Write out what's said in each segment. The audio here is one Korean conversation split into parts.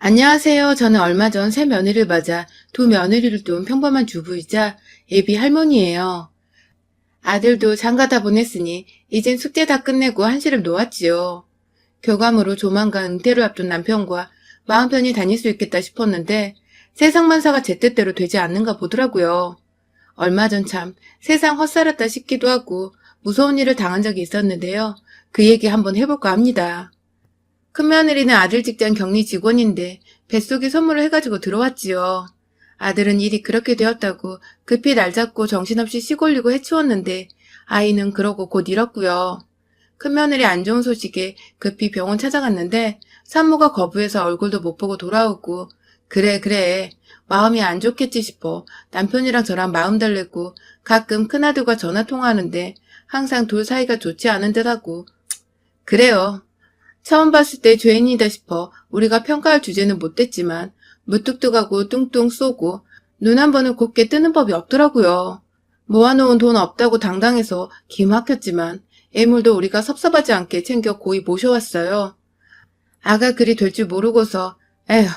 안녕하세요. 저는 얼마 전 새 며느리를 맞아 두 며느리를 둔 평범한 주부이자 예비 할머니예요. 아들도 장가 다 보냈으니 이젠 숙제 다 끝내고 한시름 놓았지요. 교감으로 조만간 은퇴를 앞둔 남편과 마음 편히 다닐 수 있겠다 싶었는데 세상 만사가 제 뜻대로 되지 않는가 보더라고요. 얼마 전 참 세상 헛살았다 싶기도 하고 무서운 일을 당한 적이 있었는데요. 그 얘기 한번 해볼까 합니다. 큰며느리는 아들 직장 격리 직원인데 뱃속에 선물을 해가지고 들어왔지요. 아들은 일이 그렇게 되었다고 급히 날 잡고 정신없이 시골리고 해치웠는데 아이는 그러고 곧 잃었고요. 큰며느리 안 좋은 소식에 급히 병원 찾아갔는데 산모가 거부해서 얼굴도 못 보고 돌아오고 그래 마음이 안 좋겠지 싶어 남편이랑 저랑 마음 달래고 가끔 큰아들과 전화 통화하는데 항상 둘 사이가 좋지 않은 듯하고 그래요. 처음 봤을 때 죄인이다 싶어 우리가 평가할 주제는 못됐지만 무뚝뚝하고 뚱뚱 쏘고 눈 한 번을 곱게 뜨는 법이 없더라고요. 모아놓은 돈 없다고 당당해서 기막혔지만 애물도 우리가 섭섭하지 않게 챙겨 고이 모셔왔어요. 아가 그리 될 줄 모르고서 에휴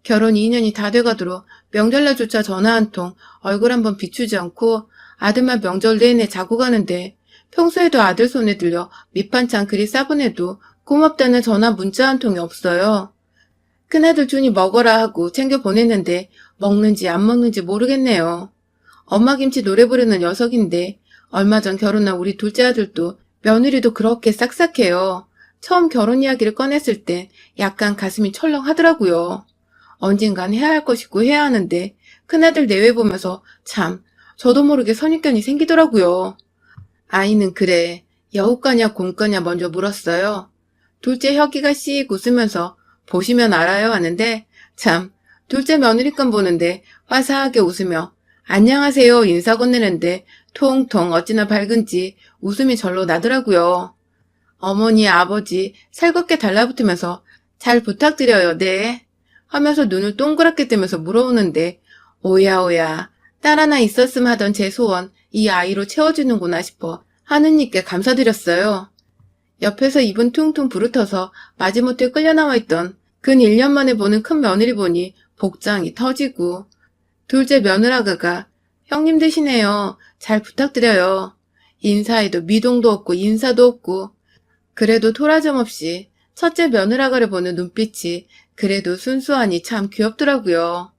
결혼 2년이 다 돼가도록 명절날조차 전화 한 통 얼굴 한 번 비추지 않고 아들만 명절 내내 자고 가는데 평소에도 아들 손에 들려 밑반찬 그리 싸보내도 고맙다는 전화 문자 한 통이 없어요. 큰아들 준이 먹어라 하고 챙겨 보냈는데 먹는지 안 먹는지 모르겠네요. 엄마 김치 노래 부르는 녀석인데 얼마 전 결혼한 우리 둘째 아들도 며느리도 그렇게 싹싹해요. 처음 결혼 이야기를 꺼냈을 땐 약간 가슴이 철렁하더라고요. 언젠간 해야 할 것이고 해야 하는데 큰아들 내외 보면서 참 저도 모르게 선입견이 생기더라고요. 아이는 그래 여우과냐 곰과냐 먼저 물었어요. 둘째 혁이가 씩 웃으면서 보시면 알아요 하는데 참 둘째 며느리감 보는데 화사하게 웃으며 안녕하세요 인사 건네는데 통통 어찌나 밝은지 웃음이 절로 나더라고요. 어머니 아버지 살갑게 달라붙으면서 잘 부탁드려요 네 하면서 눈을 동그랗게 뜨면서 물어오는데 오야 딸 하나 있었음 하던 제 소원 이 아이로 채워주는구나 싶어 하느님께 감사드렸어요. 옆에서 입은 퉁퉁 부르터서 마지못해 끌려나와 있던 근 1년 만에 보는 큰 며느리 보니 복장이 터지고 둘째 며느라가가 형님 되시네요. 잘 부탁드려요. 인사에도 미동도 없고 인사도 없고 그래도 토라점 없이 첫째 며느라가를 보는 눈빛이 그래도 순수하니 참 귀엽더라고요.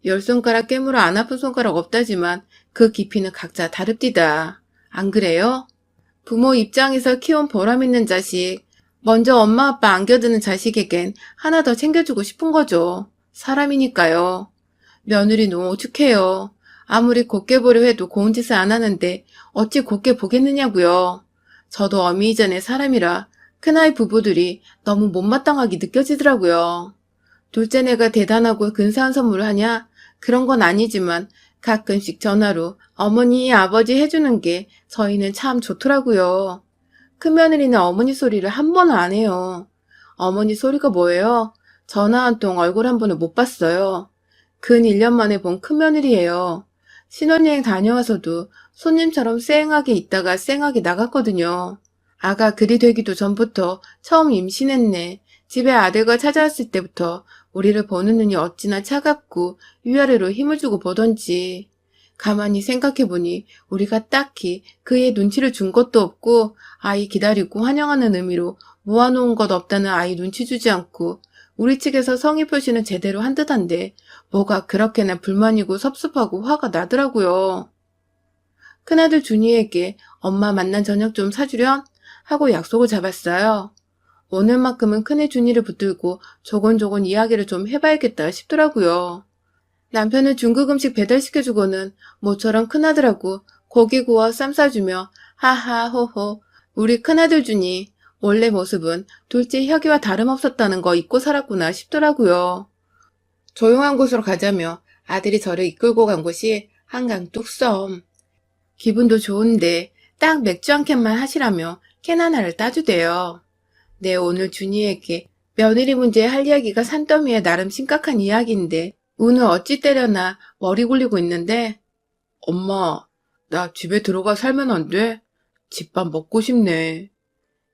10손가락 깨물어 안 아픈 손가락 없다지만 그 깊이는 각자 다릅디다. 안 그래요? 부모 입장에서 키운 보람 있는 자식, 먼저 엄마 아빠 안겨드는 자식에겐 하나 더 챙겨주고 싶은 거죠. 사람이니까요. 며느리는 오죽해요. 아무리 곱게 보려 해도 고운 짓을 안 하는데 어찌 곱게 보겠느냐고요. 저도 어미 이전의 사람이라 큰아이 부부들이 너무 못마땅하게 느껴지더라고요. 둘째네가 대단하고 근사한 선물을 하냐? 그런 건 아니지만 가끔씩 전화로 어머니, 아버지 해주는 게 저희는 참 좋더라고요. 큰며느리는 어머니 소리를 한 번은 안 해요. 어머니 소리가 뭐예요? 전화 한 통 얼굴 한 번을 못 봤어요. 근 1년 만에 본 큰며느리예요. 신혼여행 다녀와서도 손님처럼 쌩하게 있다가 쌩하게 나갔거든요. 아가 그리 되기도 전부터 처음 임신했네. 집에 아들과 찾아왔을 때부터 우리를 보는 눈이 어찌나 차갑고 위아래로 힘을 주고 보던지. 가만히 생각해보니 우리가 딱히 그의 눈치를 준 것도 없고 아이 기다리고 환영하는 의미로 모아놓은 것 없다는 아이 눈치 주지 않고 우리 측에서 성의 표시는 제대로 한 듯한데 뭐가 그렇게나 불만이고 섭섭하고 화가 나더라고요. 큰아들 준이에게 엄마 만난 저녁 좀 사주렴 하고 약속을 잡았어요. 오늘만큼은 큰애 준이를 붙들고 조곤조곤 이야기를 좀 해봐야겠다 싶더라고요. 남편은 중국 음식 배달시켜주고는 모처럼 큰아들하고 고기 구워 쌈 싸주며 하하 호호 우리 큰아들 준이 원래 모습은 둘째 혁이와 다름없었다는 거 잊고 살았구나 싶더라고요. 조용한 곳으로 가자며 아들이 저를 이끌고 간 곳이 한강 뚝섬. 기분도 좋은데 딱 맥주 한 캔만 하시라며 캔 하나를 따주대요. 네, 오늘 준이에게 며느리 문제에 할 이야기가 산더미에 나름 심각한 이야기인데 운을 어찌 때려나 머리 굴리고 있는데 엄마, 나 집에 들어가 살면 안 돼? 집밥 먹고 싶네.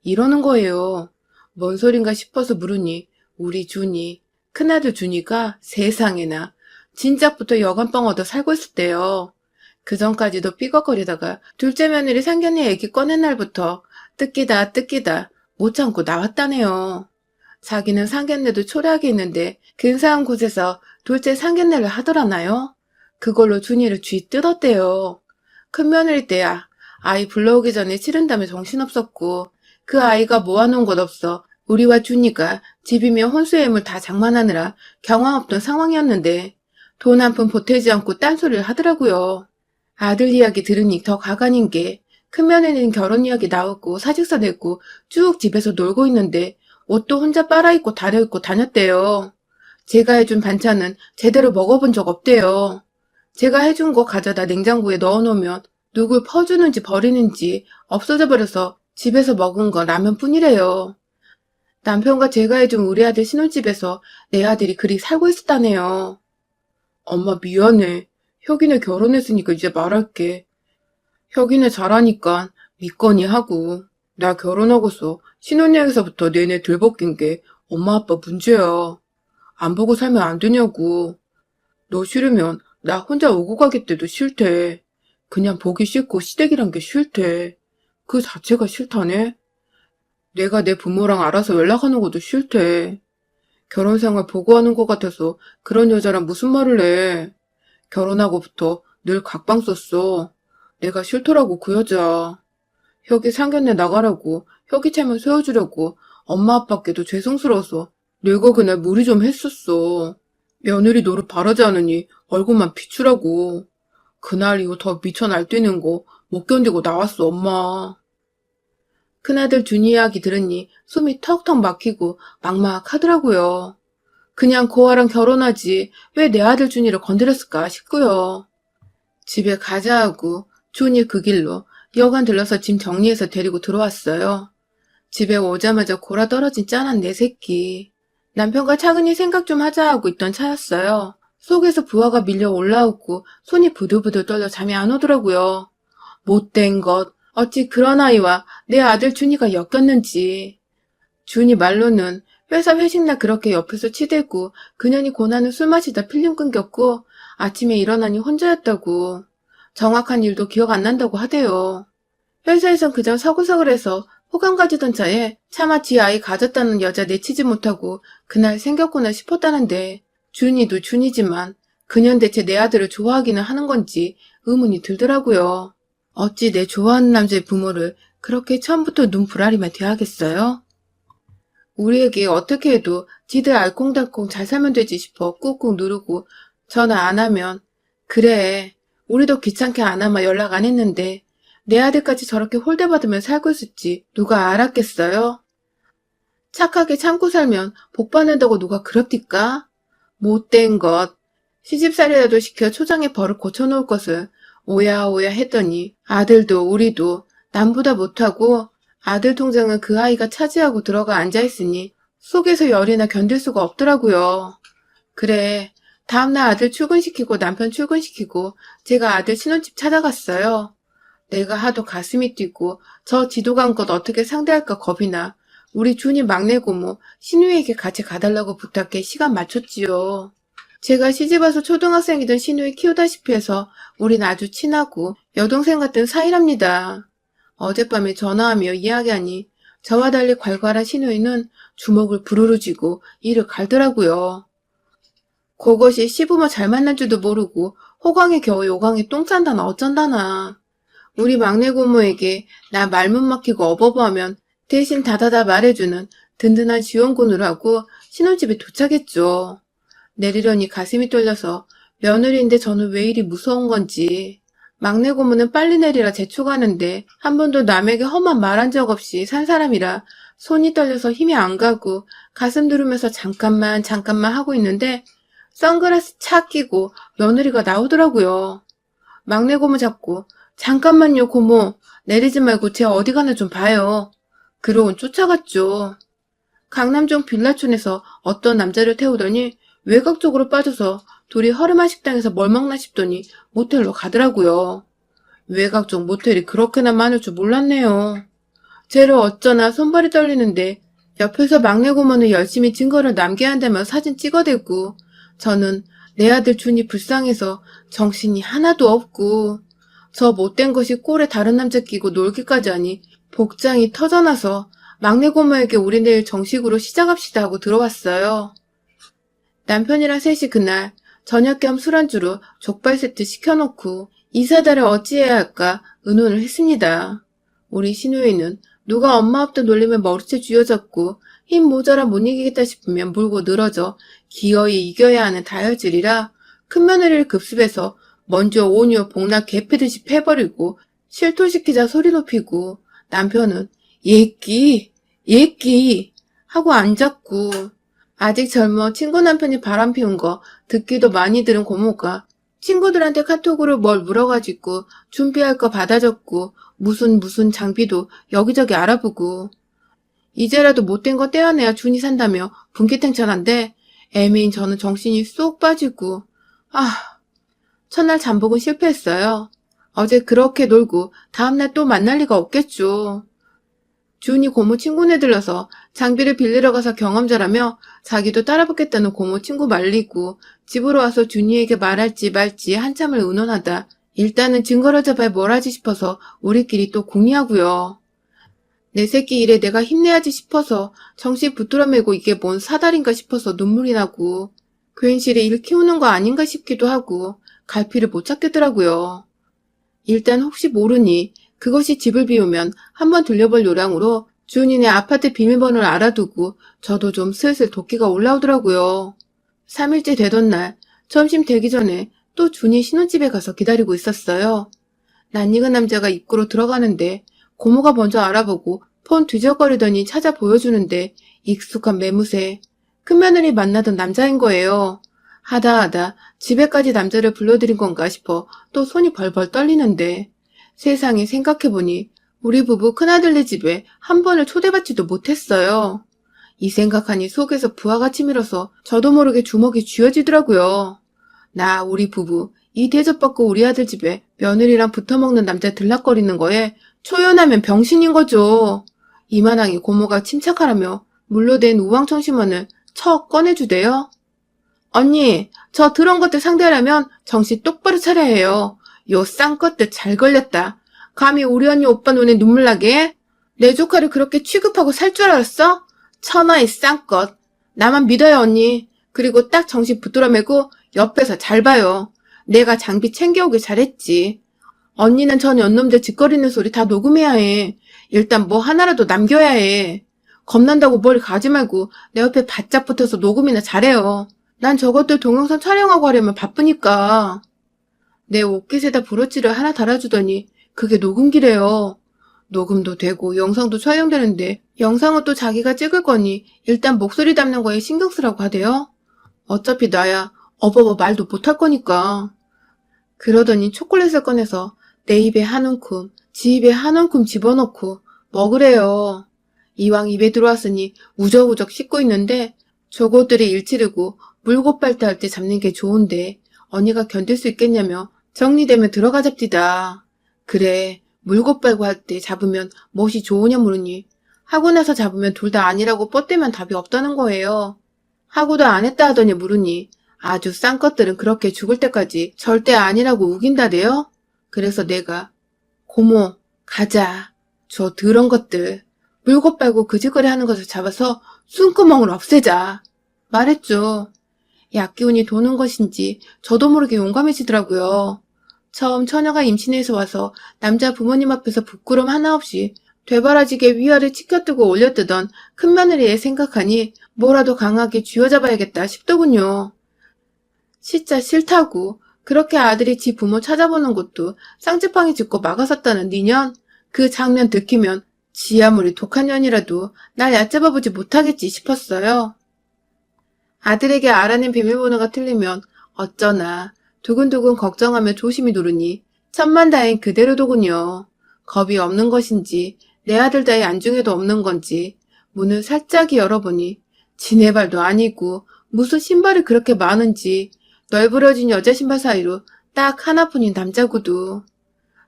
이러는 거예요. 뭔 소린가 싶어서 물으니 우리 준이 큰아들 준이가 세상에나 진작부터 여간빵 얻어 살고 있었대요. 그전까지도 삐걱거리다가 둘째 며느리 상견례 얘기 꺼낸 날부터 뜯기다 못 참고 나왔다네요. 자기는 상견례도 초라하게 있는데 근사한 곳에서 둘째 상견례를 하더라나요? 그걸로 준이를 쥐 뜯었대요. 큰 며느리 때야 아이 불러오기 전에 치른다며 정신없었고 그 아이가 모아놓은 것 없어 우리와 준이가 집이며 혼수애물 다 장만하느라 경황 없던 상황이었는데 돈 한 푼 보태지 않고 딴소리를 하더라고요. 아들 이야기 들으니 더 가관인 게 큰며느리는 결혼 이야기 나오고 사직서 내고 쭉 집에서 놀고 있는데 옷도 혼자 빨아입고 다려입고 다녔대요. 제가 해준 반찬은 제대로 먹어본 적 없대요. 제가 해준 거 가져다 냉장고에 넣어놓으면 누굴 퍼주는지 버리는지 없어져 버려서 집에서 먹은 거 라면뿐이래요. 남편과 제가 해준 우리 아들 신혼집에서 내 아들이 그리 살고 있었다네요. 엄마 미안해. 혁이네 결혼했으니까 이제 말할게. 혁이네 잘하니까 믿거니 하고. 나 결혼하고서 신혼여행에서부터 내내 들벗긴 게 엄마 아빠 문제야. 안 보고 살면 안 되냐고. 너 싫으면 나 혼자 오고 가겠대도 싫대. 그냥 보기 싫고 시댁이란 게 싫대. 그 자체가 싫다네. 내가 내 부모랑 알아서 연락하는 것도 싫대. 결혼생활 보고하는 것 같아서 그런 여자랑 무슨 말을 해. 결혼하고부터 늘 각방 썼어. 내가 싫더라고 그 여자. 혁이 상견례 나가라고 혁이 채만 세워주려고 엄마 아빠께도 죄송스러워서 내가 그날 무리 좀 했었어. 며느리 노릇 바라지 않으니 얼굴만 비추라고. 그날 이후 더 미쳐 날뛰는 거 못 견디고 나왔어 엄마. 큰아들 준이 이야기 들으니 숨이 턱턱 막히고 막막하더라고요. 그냥 고아랑 결혼하지 왜 내 아들 준이를 건드렸을까 싶고요. 집에 가자 하고 준이 그 길로 여관 들러서 짐 정리해서 데리고 들어왔어요. 집에 오자마자 골아 떨어진 짠한 내 새끼. 남편과 차근히 생각 좀 하자 하고 있던 차였어요. 속에서 부하가 밀려 올라오고 손이 부들부들 떨려 잠이 안 오더라고요. 못된 것. 어찌 그런 아이와 내 아들 준이가 엮였는지. 준이 말로는 회사 회식날 그렇게 옆에서 치대고 그년이 고나는 술 마시다 필름 끊겼고 아침에 일어나니 혼자였다고. 정확한 일도 기억 안 난다고 하대요. 회사에선 그저 서글서글해서 호감 가지던 차에 차마 지 아이 가졌다는 여자 내치지 못하고 그날 생겼구나 싶었다는데 준이도 준이지만 그년 대체 내 아들을 좋아하기는 하는 건지 의문이 들더라고요. 어찌 내 좋아하는 남자의 부모를 그렇게 처음부터 눈부라리만 대하겠어요? 우리에게 어떻게 해도 지들 알콩달콩 잘 살면 되지 싶어 꾹꾹 누르고 전화 안 하면 그래 우리도 귀찮게 안 하면 연락 안 했는데 내 아들까지 저렇게 홀대받으며 살고 있을지 누가 알았겠어요? 착하게 참고 살면 복 받는다고 누가 그럽디까? 못된 것. 시집살이라도 시켜 초장에 버릇 고쳐놓을 것을 오야오야 했더니 아들도 우리도 남보다 못하고 아들 통장은 그 아이가 차지하고 들어가 앉아있으니 속에서 열이나 견딜 수가 없더라고요. 그래, 다음날 아들 출근시키고 남편 출근시키고 제가 아들 신혼집 찾아갔어요. 내가 하도 가슴이 뛰고 저 지도간 것 어떻게 상대할까 겁이 나 우리 준이 막내 고모 신우에게 같이 가달라고 부탁해 시간 맞췄지요. 제가 시집와서 초등학생이던 신우이 키우다시피 해서 우린 아주 친하고 여동생 같은 사이랍니다. 어젯밤에 전화하며 이야기하니 저와 달리 괄괄한 신우이는 주먹을 부르르 쥐고 이를 갈더라고요. 그것이 시부모 잘 만난 줄도 모르고 호강에 겨우 요강에 똥 싼다나 어쩐다나. 우리 막내 고모에게 나 말문 막히고 어버버하면 대신 다다다 말해주는 든든한 지원군으로 하고 신혼집에 도착했죠. 내리려니 가슴이 떨려서 며느리인데 저는 왜 이리 무서운 건지. 막내 고모는 빨리 내리라 재촉하는데 한 번도 남에게 험한 말한 적 없이 산 사람이라 손이 떨려서 힘이 안 가고 가슴 누르면서 잠깐만 하고 있는데 선글라스 착 끼고 며느리가 나오더라고요. 막내 고모 잡고 잠깐만요 고모 내리지 말고 제 어디 가나 좀 봐요. 그러곤 쫓아갔죠. 강남종 빌라촌에서 어떤 남자를 태우더니 외곽 쪽으로 빠져서 둘이 허름한 식당에서 뭘 먹나 싶더니 모텔로 가더라고요. 외곽 쪽 모텔이 그렇게나 많을 줄 몰랐네요. 쟤를 어쩌나 손발이 떨리는데 옆에서 막내 고모는 열심히 증거를 남겨야 한다며 사진 찍어대고 저는 내 아들 준이 불쌍해서 정신이 하나도 없고 저 못된 것이 꼴에 다른 남자 끼고 놀기까지 하니 복장이 터져나서 막내 고모에게 우리 내일 정식으로 시작합시다 하고 들어왔어요. 남편이랑 셋이 그날 저녁 겸 술안주로 족발 세트 시켜놓고 이사다를 어찌해야 할까 의논을 했습니다. 우리 시누이는 누가 엄마 없다 놀리면 머리채 쥐어잡고 힘 모자라 못 이기겠다 싶으면 물고 늘어져 기어이 이겨야 하는 다혈질이라 큰며느리를 급습해서 먼저 온유 복락 개패듯이 패버리고 실토시키자 소리 높이고 남편은 예끼 하고 앉았고 아직 젊어 친구 남편이 바람 피운 거 듣기도 많이 들은 고모가 친구들한테 카톡으로 뭘 물어가지고 준비할 거 받아줬고 무슨 장비도 여기저기 알아보고 이제라도 못된 거 떼어내야 준이 산다며 분기탱천한데 애미인 저는 정신이 쏙 빠지고 첫날 잠복은 실패했어요. 어제 그렇게 놀고 다음날 또 만날 리가 없겠죠. 준이 고모 친구네 들러서 장비를 빌리러 가서 경험자라며 자기도 따라붙겠다는 고모 친구 말리고 집으로 와서 준이에게 말할지 말지 한참을 의논하다 일단은 증거를 잡아야 뭘 하지 싶어서 우리끼리 또 궁리하고요. 내 새끼 일에 내가 힘내야지 싶어서 정신 붙들어 매고 이게 뭔 사달인가 싶어서 눈물이 나고 괜시리 일 키우는 거 아닌가 싶기도 하고 갈피를 못 찾겠더라고요. 일단 혹시 모르니 그것이 집을 비우면 한번 들려볼 요량으로 준이네 아파트 비밀번호를 알아두고 저도 좀 슬슬 도끼가 올라오더라고요. 3일째 되던 날 점심 되기 전에 또 준이 신혼집에 가서 기다리고 있었어요. 낯익은 남자가 입구로 들어가는데 고모가 먼저 알아보고 폰 뒤적거리더니 찾아 보여주는데 익숙한 매무새 큰며느리 만나던 남자인 거예요. 하다 집에까지 남자를 불러들인 건가 싶어 또 손이 벌벌 떨리는데 세상에 생각해보니 우리 부부 큰아들네 집에 한 번을 초대받지도 못했어요. 이 생각하니 속에서 부하가 치밀어서 저도 모르게 주먹이 쥐어지더라고요. 나 우리 부부 이 대접받고 우리 아들 집에 며느리랑 붙어먹는 남자 들락거리는 거에 초연하면 병신인 거죠. 이만하게 고모가 침착하라며 물로된 우왕청심원을 척 꺼내주대요. 언니, 저 더러운 것들 상대하려면 정신 똑바로 차려야 해요. 요 쌍것들 잘 걸렸다. 감히 우리 언니 오빠 눈에 눈물 나게? 내 조카를 그렇게 취급하고 살 줄 알았어? 천하의 쌍것. 나만 믿어요, 언니. 그리고 딱 정신 붙들어 매고 옆에서 잘 봐요. 내가 장비 챙겨오길 잘했지. 언니는 전 연놈들 짓거리는 소리 다 녹음해야 해. 일단 뭐 하나라도 남겨야 해. 겁난다고 뭘 가지 말고 내 옆에 바짝 붙어서 녹음이나 잘해요. 난 저것들 동영상 촬영하고 하려면 바쁘니까. 내 옷깃에다 브로치를 하나 달아주더니 그게 녹음기래요. 녹음도 되고 영상도 촬영되는데 영상은 또 자기가 찍을 거니 일단 목소리 담는 거에 신경 쓰라고 하대요. 어차피 나야 어버버 말도 못할 거니까. 그러더니 초콜릿을 꺼내서 내 입에 한 움큼, 지 입에 한 움큼 집어넣고 먹으래요. 이왕 입에 들어왔으니 우적우적 씹고 있는데 저것들이 일 치르고 물고 빨대할 때 잡는 게 좋은데 언니가 견딜 수 있겠냐며 정리되면 들어가 잡디다. 그래, 물고 빨고 할 때 잡으면 멋이 좋으냐 물으니 하고 나서 잡으면 둘 다 아니라고 뻗대면 답이 없다는 거예요. 하고도 안 했다 하더니 물으니 아주 싼 것들은 그렇게 죽을 때까지 절대 아니라고 우긴다대요. 그래서 내가 고모 가자. 저 더러운 것들 물고 빨고 그 짓거리 하는 것을 잡아서 숨구멍을 없애자 말했죠. 약기운이 도는 것인지 저도 모르게 용감해지더라고요. 처음 처녀가 임신해서 와서 남자 부모님 앞에서 부끄럼 하나 없이 되바라지게 위아래 치켜뜨고 올려뜨던 큰며느리의 생각하니 뭐라도 강하게 쥐어잡아야겠다 싶더군요. 진짜 싫다고 그렇게 아들이 지 부모 찾아보는 것도 쌍지팡이 짚고 막아섰다는 니년 그 장면 들키면 지 아무리 독한 년이라도 날 얕잡아보지 못하겠지 싶었어요. 아들에게 알아낸 비밀번호가 틀리면 어쩌나 두근두근 걱정하며 조심히 누르니 천만다행 그대로더군요. 겁이 없는 것인지 내 아들 다의 안중에도 없는 건지 문을 살짝 열어보니 지네 발도 아니고 무슨 신발이 그렇게 많은지 널브러진 여자 신발 사이로 딱 하나뿐인 남자 구두.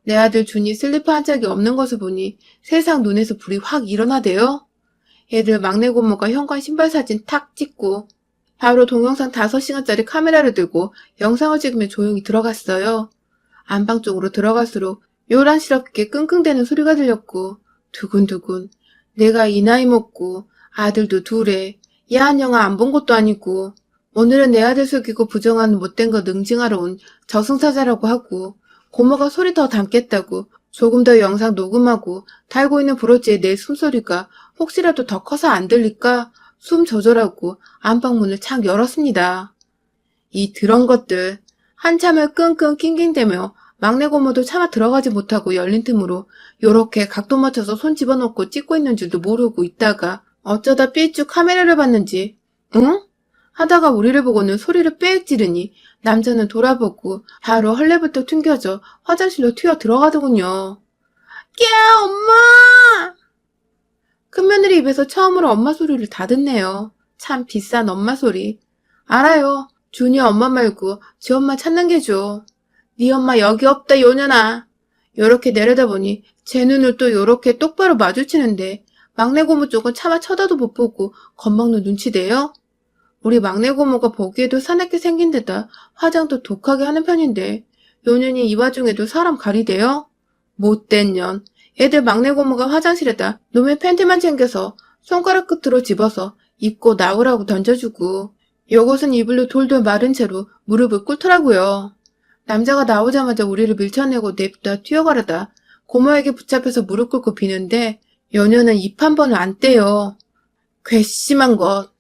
내 아들 준이 슬리퍼 한 짝이 없는 것을 보니 세상 눈에서 불이 확 일어나대요. 애들 막내 고모가 현관 신발 사진 탁 찍고 바로 동영상 5시간짜리 카메라를 들고 영상을 찍으며 조용히 들어갔어요. 안방 쪽으로 들어갈수록 요란스럽게 끙끙대는 소리가 들렸고 두근두근 내가 이 나이 먹고 아들도 둘에 야한 영화 안 본 것도 아니고 오늘은 내 아들 속이고 부정하는 못된 거 능징하러 온 저승사자라고 하고 고모가 소리 더 담겠다고 조금 더 영상 녹음하고 달고 있는 브로치에 내 숨소리가 혹시라도 더 커서 안 들릴까 숨 조절하고 안방문을 착 열었습니다. 이 더러운 것들 한참을 끙끙 낑낑대며 막내 고모도 차마 들어가지 못하고 열린 틈으로 요렇게 각도 맞춰서 손 집어넣고 찍고 있는 줄도 모르고 있다가 어쩌다 삐쭉 카메라를 봤는지 응? 하다가 우리를 보고는 소리를 빽 지르니 남자는 돌아보고 바로 헐레부터 튕겨져 화장실로 튀어 들어가더군요. 야, 엄마! 큰며느리 입에서 처음으로 엄마 소리를 다 듣네요. 참 비싼 엄마 소리. 알아요. 준이 엄마 말고 지 엄마 찾는 게죠. 네 엄마 여기 없다 요년아. 요렇게 내려다보니 제 눈을 또 요렇게 똑바로 마주치는데 막내 고모 쪽은 차마 쳐다도 못 보고 겁먹는 눈치대요. 우리 막내 고모가 보기에도 사납게 생긴 데다 화장도 독하게 하는 편인데 요년이 이 와중에도 사람 가리대요? 못된 년. 애들 막내 고모가 화장실에다 놈의 팬티만 챙겨서 손가락 끝으로 집어서 입고 나오라고 던져주고 요것은 이불로 돌돌 마른 채로 무릎을 꿇더라고요. 남자가 나오자마자 우리를 밀쳐내고 냅다 뛰어가려다 고모에게 붙잡혀서 무릎 꿇고 비는데 요년은 입 한 번을 안 떼요. 괘씸한 것.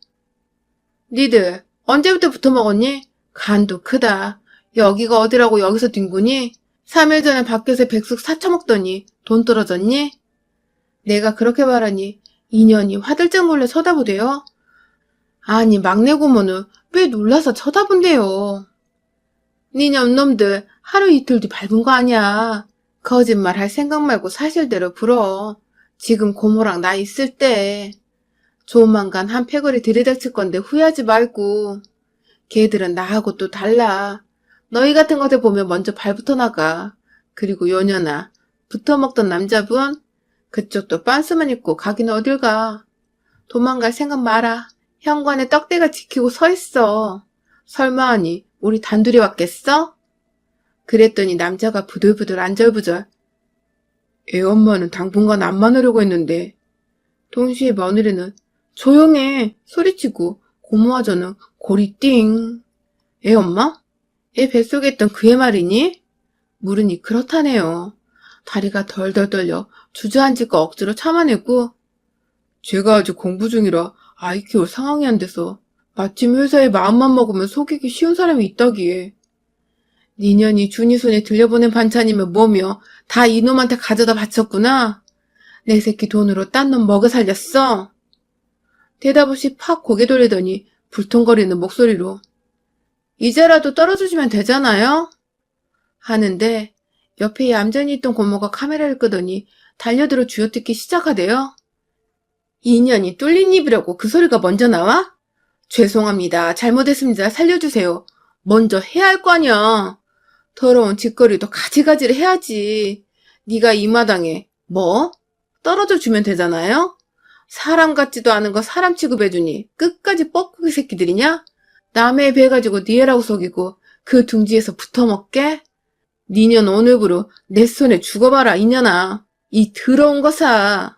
니들 언제부터 붙어먹었니? 간도 크다. 여기가 어디라고 여기서 뒹구니? 3일 전에 밖에서 백숙 사쳐먹더니 돈 떨어졌니? 내가 그렇게 말하니 인연이 화들짝 놀래 쳐다보대요. 아니 막내 고모는 왜 놀라서 쳐다본대요. 니년 놈들 하루 이틀 뒤 밟은 거 아니야. 거짓말 할 생각 말고 사실대로 불어. 지금 고모랑 나 있을 때. 조만간 한 패거리 들이닥칠 건데 후회하지 말고. 걔들은 나하고 또 달라. 너희 같은 것들 보면 먼저 발부터 나가. 그리고 요년아, 붙어먹던 남자분? 그쪽도 빤스만 입고 가긴 어딜 가. 도망갈 생각 마라. 현관에 떡대가 지키고 서 있어. 설마 하니 우리 단둘이 왔겠어? 그랬더니 남자가 부들부들 안절부절. 애 엄마는 당분간 안 만나려고 했는데. 동시에 며느리는 조용해 소리치고 고모와 저는 고리 띵. 애 엄마? 애 뱃속에 있던 그애 말이니? 물으니 그렇다네요. 다리가 덜덜 떨려 주저앉을 거 억지로 참아내고 제가 아직 공부 중이라 아이 키울 상황이 안 돼서 마침 회사에 마음만 먹으면 속이기 쉬운 사람이 있다기에 니년이 준이 손에 들려보낸 반찬이면 뭐며 다 이놈한테 가져다 바쳤구나. 내 새끼 돈으로 딴 놈 먹여 살렸어. 대답 없이 팍 고개 돌리더니 불통거리는 목소리로 이제라도 떨어주시면 되잖아요? 하는데 옆에 얌전히 있던 고모가 카메라를 끄더니 달려들어 쥐어뜯기 시작하대요. 인연이 뚫린 입이라고 그 소리가 먼저 나와? 죄송합니다. 잘못했습니다. 살려주세요. 먼저 해야 할 거 아니야. 더러운 짓거리도 가지가지를 해야지. 네가 이 마당에 뭐? 떨어져 주면 되잖아요? 사람 같지도 않은 거 사람 취급해주니 끝까지 뻐꾸기 새끼들이냐? 남의 배 가지고 네 애라고 속이고 그 둥지에서 붙어먹게? 니년 오늘부로 내 손에 죽어봐라 이년아. 이 더러운 거사.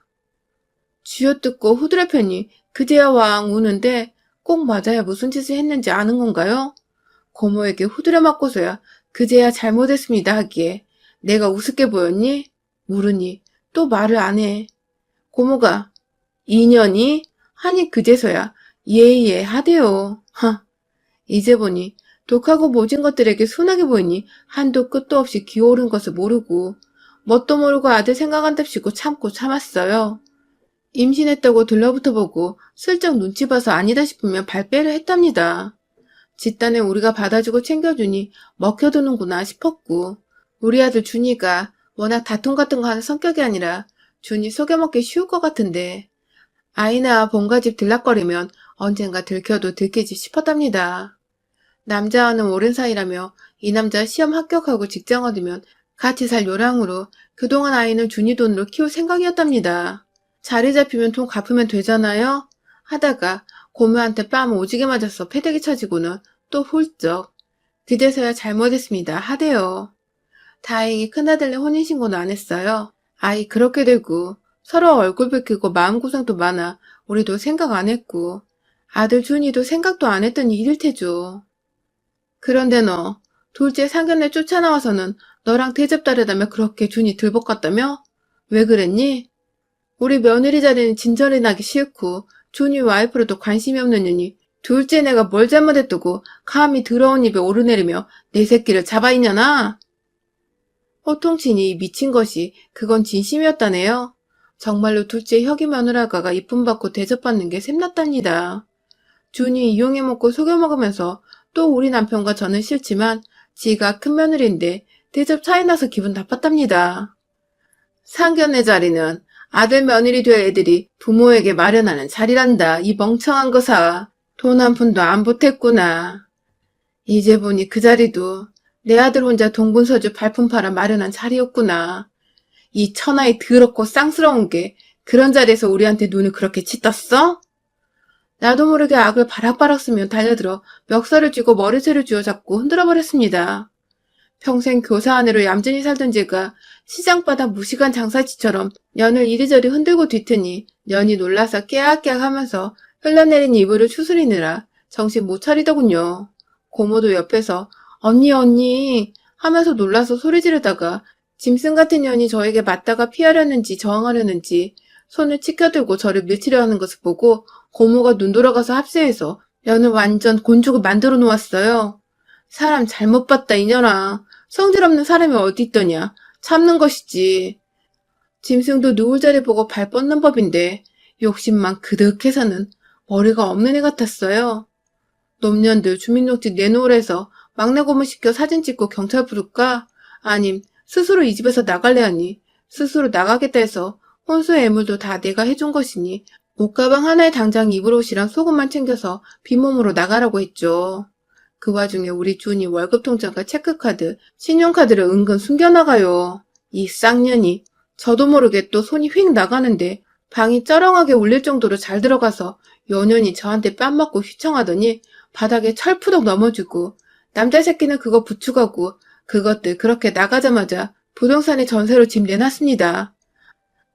쥐어뜯고 후드려 펴니 그제야 왕 우는데 꼭 맞아야 무슨 짓을 했는지 아는 건가요? 고모에게 후드려 맞고서야 그제야 잘못했습니다 하기에 내가 우습게 보였니? 물으니 또 말을 안 해. 고모가 인연이? 하니 그제서야 예예 하대요. 하. 이제 보니 독하고 모진 것들에게 순하게 보이니 한도 끝도 없이 기어오른 것을 모르고 뭣도 모르고 아들 생각한답시고 참고 참았어요. 임신했다고 들러붙어 보고 슬쩍 눈치 봐서 아니다 싶으면 발빼를 했답니다. 집단에 우리가 받아주고 챙겨주니 먹혀두는구나 싶었고 우리 아들 준이가 워낙 다툼 같은 거 하는 성격이 아니라 준이 속여먹기 쉬울 것 같은데 아이나 본가집 들락거리면 언젠가 들켜도 들키지 싶었답니다. 남자와는 오랜 사이라며 이 남자 시험 합격하고 직장 얻으면 같이 살 요량으로 그동안 아이는 준이 돈으로 키울 생각이었답니다. 자리 잡히면 돈 갚으면 되잖아요? 하다가 고모한테 뺨 오지게 맞아서 패대기 쳐지고는 또 훌쩍. 그제서야 잘못했습니다. 하대요. 다행히 큰아들네 혼인신고는 안 했어요. 아이 그렇게 되고 서로 얼굴 붉히고 마음고생도 많아 우리도 생각 안 했고 아들 준이도 생각도 안 했던 일일 테죠. 그런데 너 둘째 상견례 쫓아나와서는 너랑 대접 다르다며 그렇게 준이 들볶았다며? 왜 그랬니? 우리 며느리 자리는 진절이 나기 싫고 준이 와이프로도 관심이 없는 년이 둘째 내가 뭘 잘못했다고 감히 더러운 입에 오르내리며 내 새끼를 잡아있냐나? 호통치니 미친 것이 그건 진심이었다네요. 정말로 둘째 혁이 며느라가가 이쁨 받고 대접받는 게 샘났답니다. 준이 이용해 먹고 속여 먹으면서 또 우리 남편과 저는 싫지만 지가 큰 며느리인데 대접 차이 나서 기분 나빴답니다. 상견례 자리는 아들 며느리 될 애들이 부모에게 마련하는 자리란다. 이 멍청한 거사. 돈 한 푼도 안 보탰구나. 이제 보니 그 자리도 내 아들 혼자 동분서주 발품 팔아 마련한 자리였구나. 이 천하의 더럽고 쌍스러운 게 그런 자리에서 우리한테 눈을 그렇게 치떴어? 나도 모르게 악을 바락바락 쓰며 달려들어 멱살을 쥐고 머리채를 쥐어잡고 흔들어버렸습니다. 평생 교사 아내로 얌전히 살던 제가 시장바닥 무식한 장사치처럼 년을 이리저리 흔들고 뒤트니 년이 놀라서 깨악깨악 하면서 흘러내린 이불을 추스리느라 정신 못 차리더군요. 고모도 옆에서 언니 하면서 놀라서 소리 지르다가 짐승 같은 년이 저에게 맞다가 피하려는지 저항하려는지 손을 치켜들고 저를 밀치려 하는 것을 보고 고모가 눈 돌아가서 합세해서 년을 완전 곤죽을 만들어 놓았어요. 사람 잘못 봤다 이년아. 성질 없는 사람이 어디 있더냐. 참는 것이지. 짐승도 누울 자리 보고 발 뻗는 법인데 욕심만 그득해서는 머리가 없는 애 같았어요. 놈년들 주민등록 내놓으래서 막내 고모 시켜 사진 찍고 경찰 부를까? 아님 스스로 이 집에서 나갈래 하니 스스로 나가겠다 해서 혼수의 애물도 다 내가 해준 것이니 옷가방 하나에 당장 입을 옷이랑 속옷만 챙겨서 빈몸으로 나가라고 했죠. 그 와중에 우리 준이 월급 통장과 체크카드, 신용카드를 은근 숨겨나가요. 이 쌍년이. 저도 모르게 또 손이 휙 나가는데 방이 쩌렁하게 울릴 정도로 잘 들어가서 연연히 저한테 뺨 맞고 휘청하더니 바닥에 철푸덕 넘어지고 남자 새끼는 그거 부축하고 그것들 그렇게 나가자마자 부동산에 전세로 집 내놨습니다.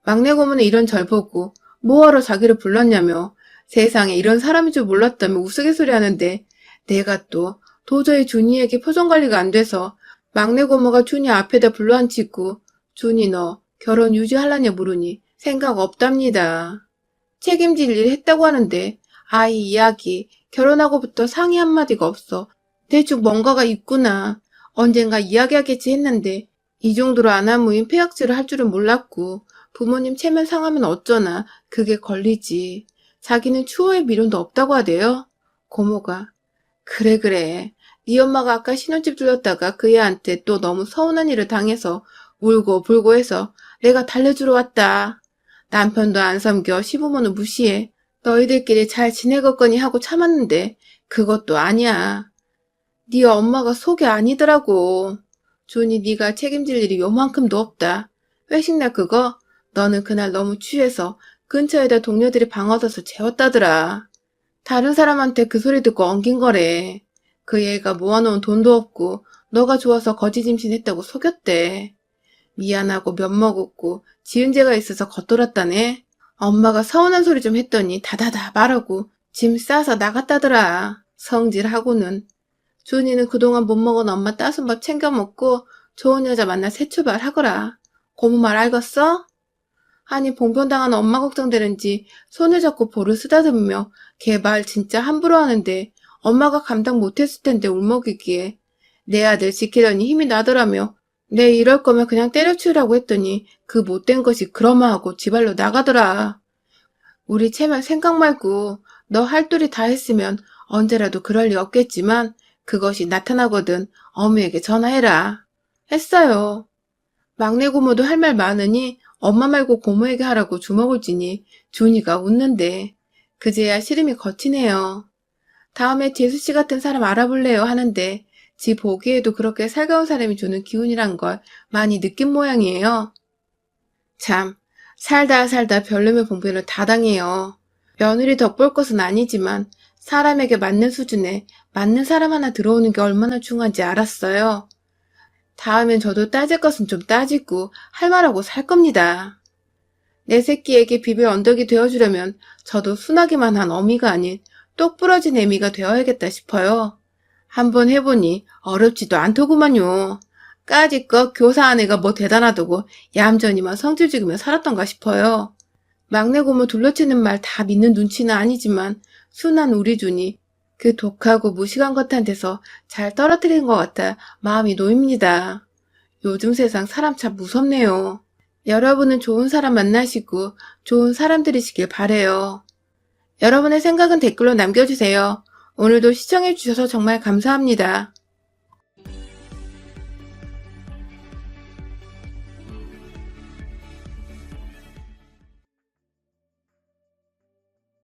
막내 고모는 이런 절 보고 뭐하러 자기를 불렀냐며 세상에 이런 사람인 줄 몰랐다며 우스갯소리 하는데 내가 또 도저히 준이에게 표정 관리가 안 돼서 막내 고모가 준이 앞에다 불러앉히고 준이 너 결혼 유지하려냐 물으니 생각 없답니다. 책임질 일 했다고 하는데 아이 이야기 결혼하고부터 상의 한마디가 없어. 대충 뭔가가 있구나. 언젠가 이야기하겠지 했는데 이 정도로 아나무인 폐악질을 할 줄은 몰랐고 부모님 체면 상하면 어쩌나 그게 걸리지. 자기는 추호의 미련도 없다고 하대요. 고모가 그래 네 엄마가 아까 신혼집 들렀다가 그 애한테 또 너무 서운한 일을 당해서 울고 불고 해서 내가 달래주러 왔다. 남편도 안 섬겨 시부모는 무시해. 너희들끼리 잘 지내겠거니 하고 참았는데 그것도 아니야. 네 엄마가 속이 아니더라고. 준이 네가 책임질 일이 요만큼도 없다. 회식날 그거 너는 그날 너무 취해서 근처에다 동료들이 방 얻어서 재웠다더라. 다른 사람한테 그 소리 듣고 엉긴 거래. 그 애가 모아놓은 돈도 없고 너가 좋아서 거지짐신했다고 속였대. 미안하고 면먹었고 지은 죄가 있어서 겉돌았다네. 엄마가 서운한 소리 좀 했더니 다다다 말하고 짐 싸서 나갔다더라. 성질하고는. 준이는 그동안 못 먹은 엄마 따순 밥 챙겨 먹고 좋은 여자 만나 새 출발하거라. 고모 말 알겠어? 아니 봉변당한 엄마 걱정되는지 손을 잡고 볼을 쓰다듬으며 걔 말 진짜 함부로 하는데 엄마가 감당 못했을 텐데 울먹이기에 내 아들 지키려니 힘이 나더라며 내 이럴 거면 그냥 때려치우라고 했더니 그 못된 것이 그러마하고 지발로 나가더라. 우리 채만 생각 말고 너 할도리 다 했으면 언제라도 그럴 리 없겠지만 그것이 나타나거든 어머니에게 전화해라. 했어요. 막내 고모도 할 말 많으니 엄마 말고 고모에게 하라고 주먹을 쥐니 준이가 웃는데 그제야 시름이 거치네요. 다음에 재수씨 같은 사람 알아볼래요 하는데 지 보기에도 그렇게 살가운 사람이 주는 기운이란 걸 많이 느낀 모양이에요. 참, 살다 살다 별놈의 봉변을 다 당해요. 며느리 덕볼 것은 아니지만 사람에게 맞는 수준에 맞는 사람 하나 들어오는 게 얼마나 중요한지 알았어요. 다음엔 저도 따질 것은 좀 따지고 할 말하고 살 겁니다. 내 새끼에게 비빌 언덕이 되어주려면 저도 순하기만 한 어미가 아닌 똑 부러진 애미가 되어야겠다 싶어요. 한번 해보니 어렵지도 않더구만요. 까짓것 교사한 애가 뭐 대단하다고 얌전히만 성질 지으며 살았던가 싶어요. 막내 고모 둘러치는 말 다 믿는 눈치는 아니지만 순한 우리 준이 그 독하고 무식한 것한테서 잘 떨어뜨린 것 같아 마음이 놓입니다. 요즘 세상 사람 참 무섭네요. 여러분은 좋은 사람 만나시고 좋은 사람들이시길 바래요. 여러분의 생각은 댓글로 남겨주세요. 오늘도 시청해주셔서 정말 감사합니다.